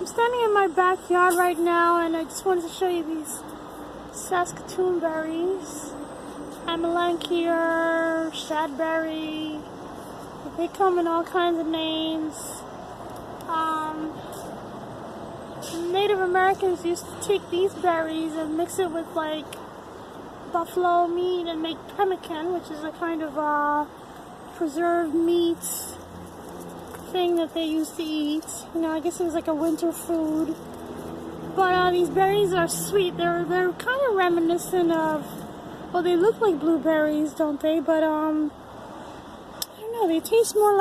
standing in my backyard right now, and I just wanted to show you these Saskatoon berries. Amelanchier, shad berry. They come in all kinds of names. Native Americans used to take these berries and mix it with like buffalo meat and make pemmican, which is a kind of preserved meat thing that they used to eat. You know, I guess it was like a winter food. But these berries are sweet. They're kind of reminiscent of, well, they look like blueberries, don't they? But I don't know. They taste more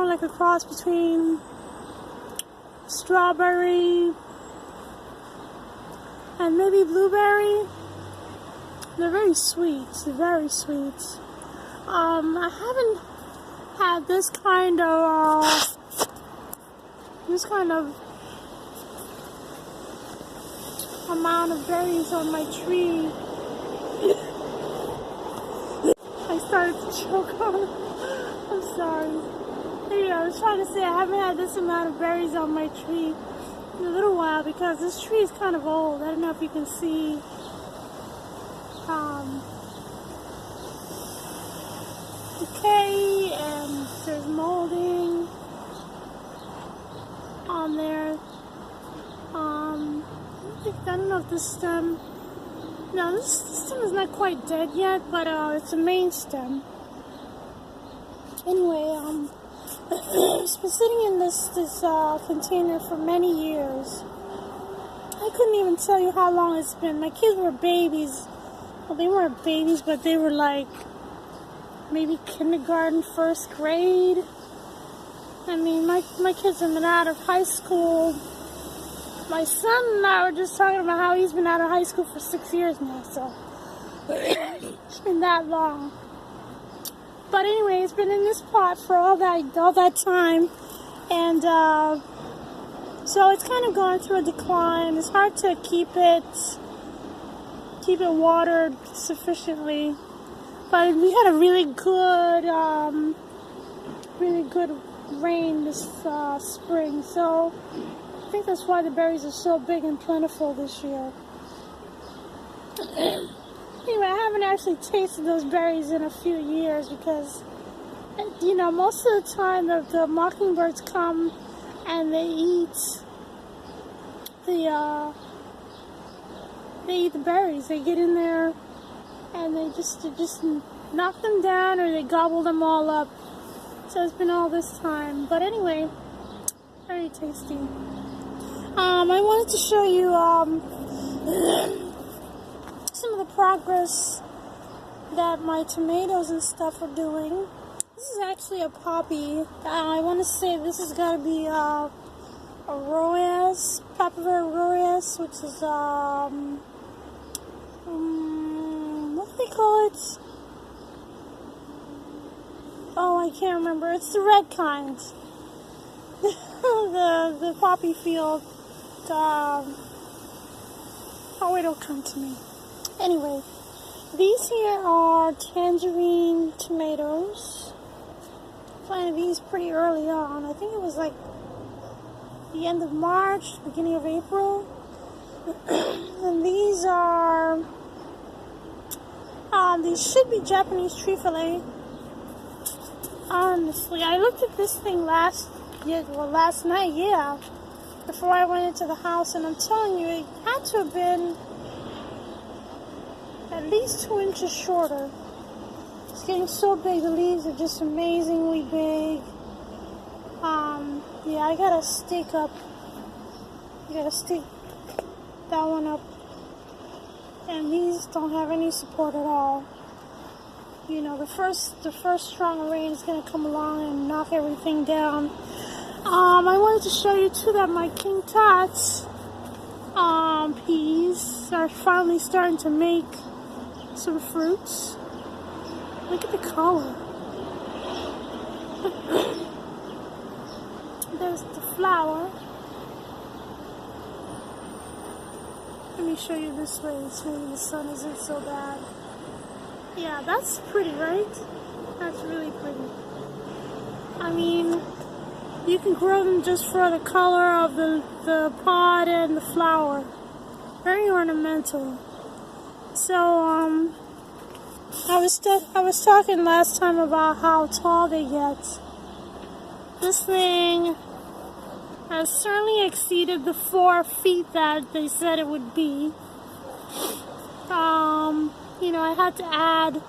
like a cross between strawberry and maybe blueberry. They're very sweet. They're very sweet. I haven't had this kind of amount of berries on my tree. I started to choke on them. I'm sorry. Anyway, I was trying to say I haven't had this amount of berries on my tree in a little while because this tree is kind of old. I don't know if you can see. Decay, and there's molding on there. I don't know if this stem, no, this stem is not quite dead yet, but it's a main stem. Anyway, it's been sitting in this container for many years. I couldn't even tell you how long it's been. My kids were babies. Well, they weren't babies, but they were like maybe kindergarten, first grade. I mean, my kids have been out of high school. My son and I were just talking about how he's been out of high school for 6 years now, so it's been that long. But anyway, it's been in this pot for all that time, and so it's kind of gone through a decline. It's hard to keep it watered sufficiently. But we had a really good rain this spring, so I think that's why the berries are so big and plentiful this year. Anyway, I haven't actually tasted those berries in a few years because, you know, most of the time the mockingbirds come and they eat the berries. They get in there and they just knock them down or they gobble them all up. So it's been all this time. But anyway, very tasty. I wanted to show you some of the progress that my tomatoes and stuff are doing. This is actually a poppy. I want to say this has got to be a Roas, Papavera Roas, which is what do they call it? Oh, I can't remember. It's the red kind. the poppy field. Oh, it'll come to me. Anyway, these here are tangerine tomatoes. Planted these pretty early on. I think it was like the end of March, beginning of April. And these are, these should be Japanese tree fillet. Honestly, I looked at this thing last night, yeah, before I went into the house, and I'm telling you, it had to have been at least 2 inches shorter. It's getting so big, the leaves are just amazingly big. Yeah, I gotta stake that one up, and these don't have any support at all. You know, the first strong rain is gonna come along and knock everything down. I wanted to show you too that my King Tut's peas are finally starting to make some fruits. Look at the color. There's the flower. Let me show you this way so the sun isn't so bad. Yeah, that's pretty, right? That's really pretty. I mean, You can grow them just for the color of the pod and the flower. Very ornamental. So, I was talking last time about how tall they get. This thing has certainly exceeded the 4 feet that they said it would be. You know, I had to add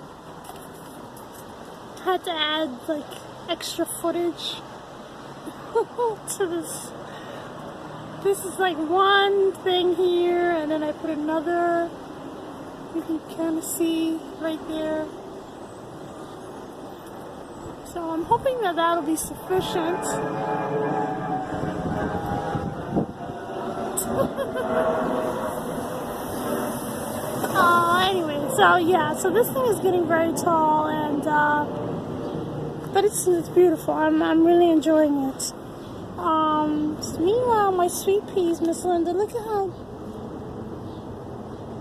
like extra footage to this. This is like one thing here, and then I put another. You can kind of see right there. So I'm hoping that that'll be sufficient. Anyway, so yeah, so this thing is getting very tall, and but it's beautiful. I'm really enjoying it. Meanwhile, my sweet peas, Miss Linda, look at how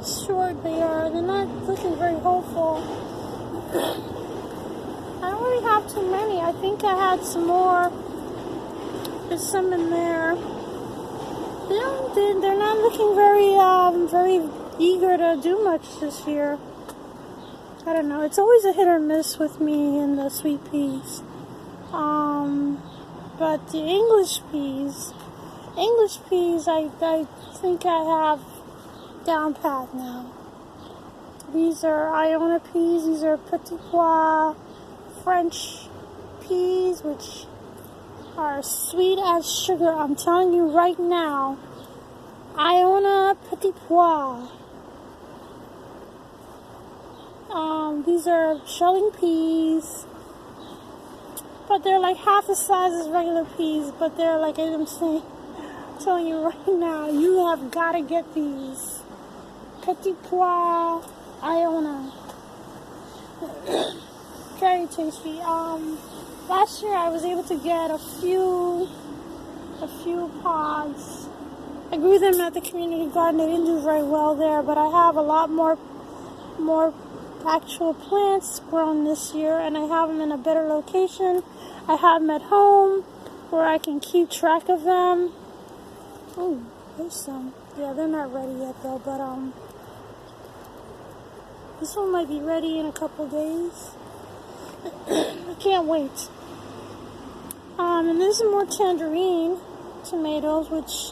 short they are. They're not looking very hopeful. I don't really have too many. I think I had some more. There's some in there. They're not looking very eager to do much this year. I don't know. It's always a hit or miss with me in the sweet peas. But the English peas, I think I have down pat now. These are Iona peas. These are petit pois French peas, which are sweet as sugar. I'm telling you right now, Iona petit pois. These are shelling peas, but they're like half the size as regular peas, but they're like, I'm telling you right now, you have got to get these. Petit pois Iona. Very tasty. Last year I was able to get a few pods. I grew them at the community garden. They didn't do very well there, but I have a lot more actual plants grown this year, and I have them in a better location. I have them at home where I can keep track of them. Oh, there's some. Yeah, they're not ready yet though, but this one might be ready in a couple days. I can't wait. And there's some more tangerine tomatoes, which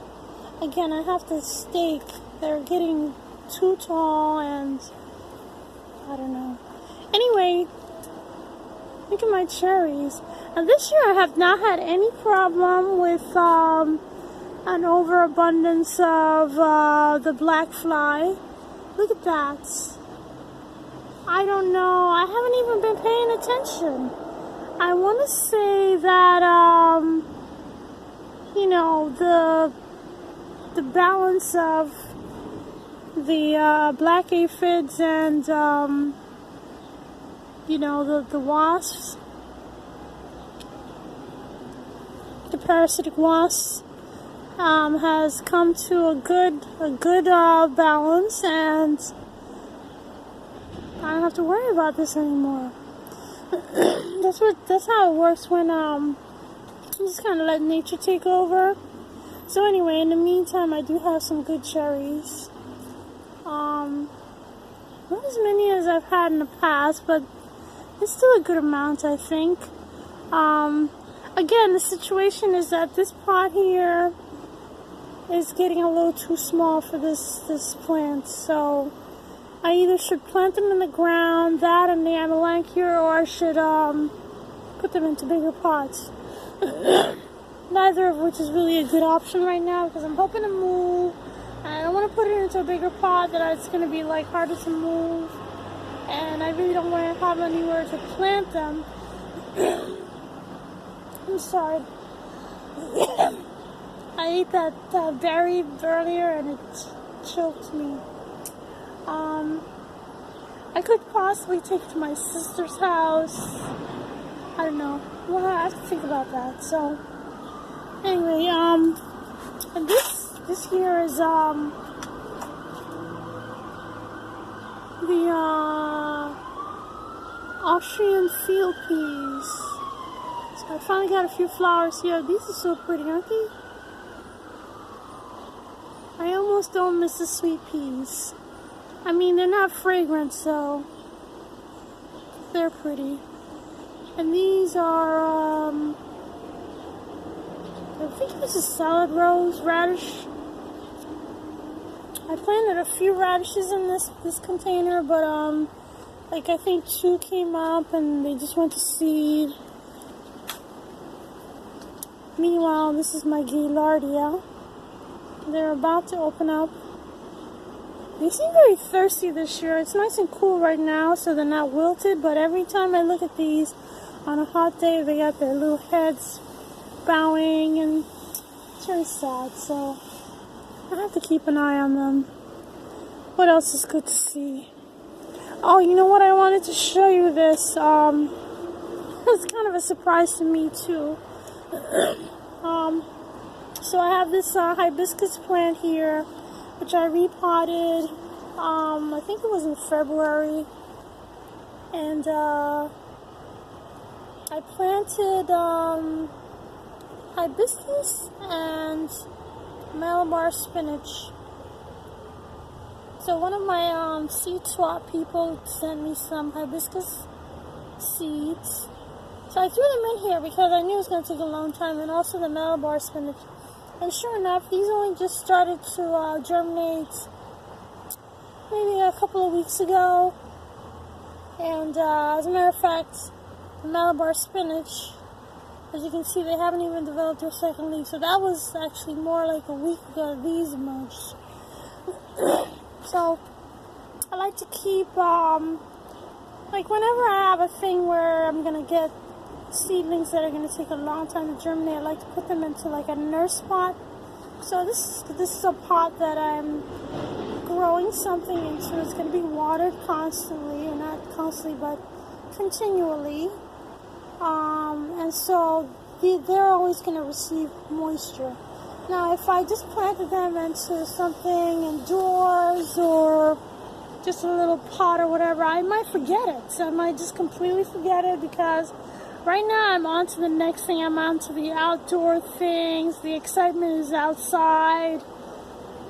again I have to stake. They're getting too tall, and I don't know. Anyway, look at my cherries. And this year I have not had any problem with an overabundance of the black fly. Look at that. I don't know. I haven't even been paying attention. I want to say that, you know, the balance of the black aphids and, you know, the wasps, the parasitic wasps, has come to a good balance, and I don't have to worry about this anymore. That's how it works when you just kind of let nature take over. So anyway, in the meantime, I do have some good cherries. Not as many as I've had in the past, but it's still a good amount, I think. Again, the situation is that this pot here is getting a little too small for this plant, so I either should plant them in the ground, that and the Amelanchier, or I should put them into bigger pots. Neither of which is really a good option right now, because I'm hoping to move. I don't want to put it into a bigger pot that it's going to be like harder to move, and I really don't want to have anywhere to plant them. I'm sorry. I ate that berry earlier and it choked me. I could possibly take it to my sister's house. I don't know. Well, I have to think about that. So, anyway, and this here is the Austrian field peas. It's I finally got a few flowers here. These are so pretty, aren't they? I almost don't miss the sweet peas. I mean, they're not fragrant, so they're pretty. And these are, I think this is salad rose, radish. I planted a few radishes in this container, but like I think 2 came up and they just went to seed. Meanwhile, this is my gaillardia. They're about to open up. They seem very thirsty this year. It's nice and cool right now, so they're not wilted, but every time I look at these on a hot day, they got their little heads bowing, and it's very sad, so I have to keep an eye on them. What else is good to see? Oh, you know what? I wanted to show you this. It's kind of a surprise to me, too. So I have this hibiscus plant here, which I repotted, I think it was in February, and I planted hibiscus and Malabar spinach. So one of my seed swap people sent me some hibiscus seeds. So I threw them in here because I knew it was going to take a long time, and also the Malabar spinach. And sure enough, these only just started to germinate maybe a couple of weeks ago. And as a matter of fact, the Malabar spinach, as you can see, they haven't even developed their second leaf. So that was actually more like a week ago these emerged. So I like to keep, like whenever I have a thing where I'm going to get seedlings that are going to take a long time to germinate, I like to put them into like a nurse pot. So this is a pot that I'm growing something into. It's going to be watered constantly, or not constantly, but continually. And so they're always going to receive moisture. Now, if I just planted them into something indoors or just a little pot or whatever, I might forget it. So I might just completely forget it, because right now I'm on to the next thing. I'm on to the outdoor things. The excitement is outside.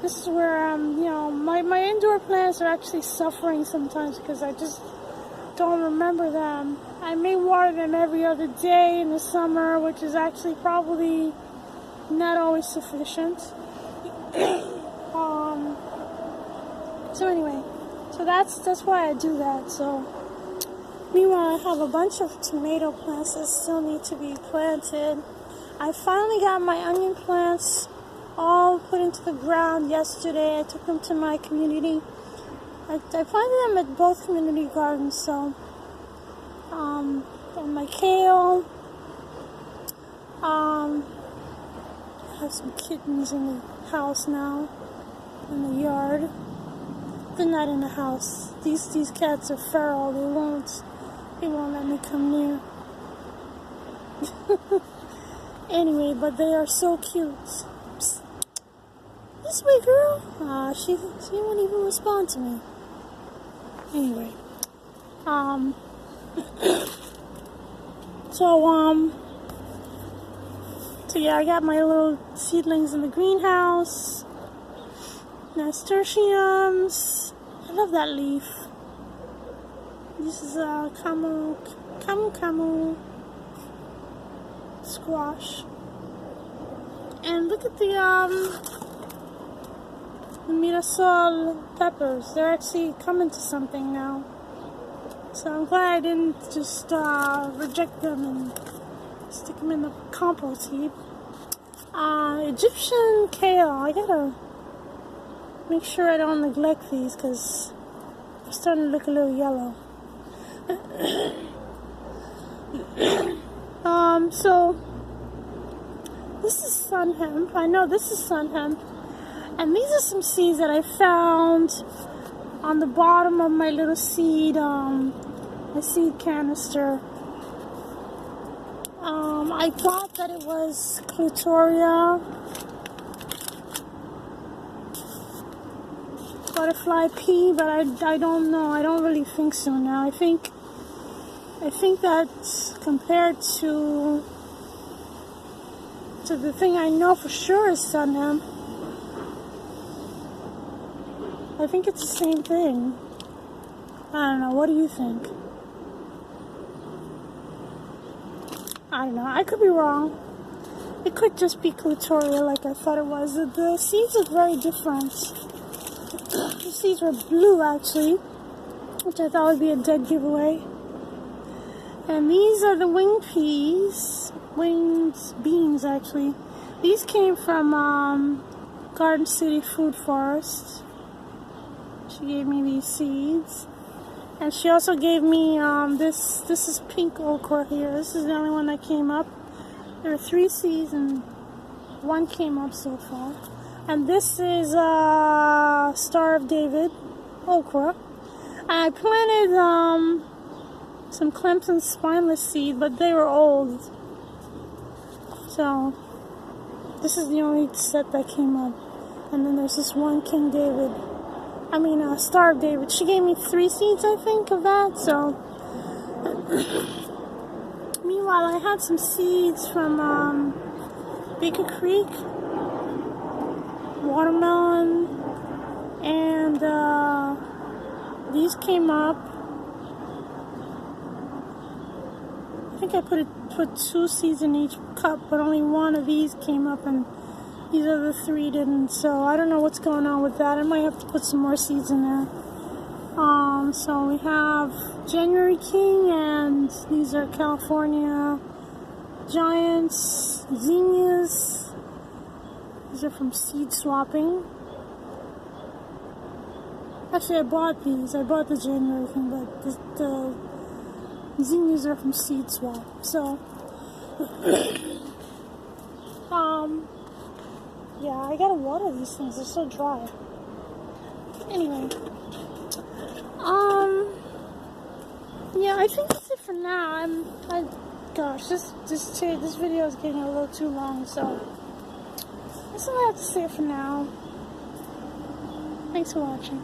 This is where my indoor plants are actually suffering sometimes because I just don't remember them. I may water them every other day in the summer, which is actually probably not always sufficient. So anyway, so that's why I do that. So meanwhile, I have a bunch of tomato plants that still need to be planted. I finally got my onion plants all put into the ground yesterday. I took them to my community. I planted them at both community gardens, so and my kale. I have some kittens in the house now, in the yard. They're not in the house. These cats are feral. They won't let me come near. Anyway, but they are so cute. Psst. This way, girl. She won't even respond to me. Anyway, so yeah, I got my little seedlings in the greenhouse. Nasturtiums. I love that leaf. This is camu squash. And look at the Mirasol peppers. They're actually coming to something now. So I'm glad I didn't just reject them and stick them in the compost heap. Egyptian kale. I gotta make sure I don't neglect these because they're starting to look a little yellow. So this is sun hemp. I know this is sun hemp. And these are some seeds that I found on the bottom of my little seed, my seed canister. I thought that it was Clitoria, butterfly pea, but I don't know. I don't really think so now. I think that compared to to the thing I know for sure is Sunham. I think it's the same thing. I don't know. What do you think? I don't know. I could be wrong. It could just be Clitoria like I thought it was. The seeds look very different. The seeds were blue, actually, which I thought would be a dead giveaway. And these are the wing peas. Winged beans, actually. These came from Garden City Food Forest. She gave me these seeds. And she also gave me this is pink okra here. This is the only one that came up. There were 3 seeds and 1 came up so far. And this is Star of David okra. I planted some Clemson spineless seed, but they were old. So this is the only set that came up. And then there's this one King David. Star of David. She gave me 3 seeds, I think, of that, so. Meanwhile, I had some seeds from Baker Creek, watermelon, and these came up. I think I put 2 seeds in each cup, but only 1 of these came up, and these other 3 didn't, so I don't know what's going on with that. I might have to put some more seeds in there. So we have January King, and these are California Giants, Zinnias. These are from seed swapping. Actually, I bought these. I bought the January King, but the Zinnias are from seed swap. So, yeah, I gotta water these things. They're so dry. Anyway, yeah, I think that's it for now. Gosh, this video is getting a little too long, so that's all I have to say for now. Thanks for watching.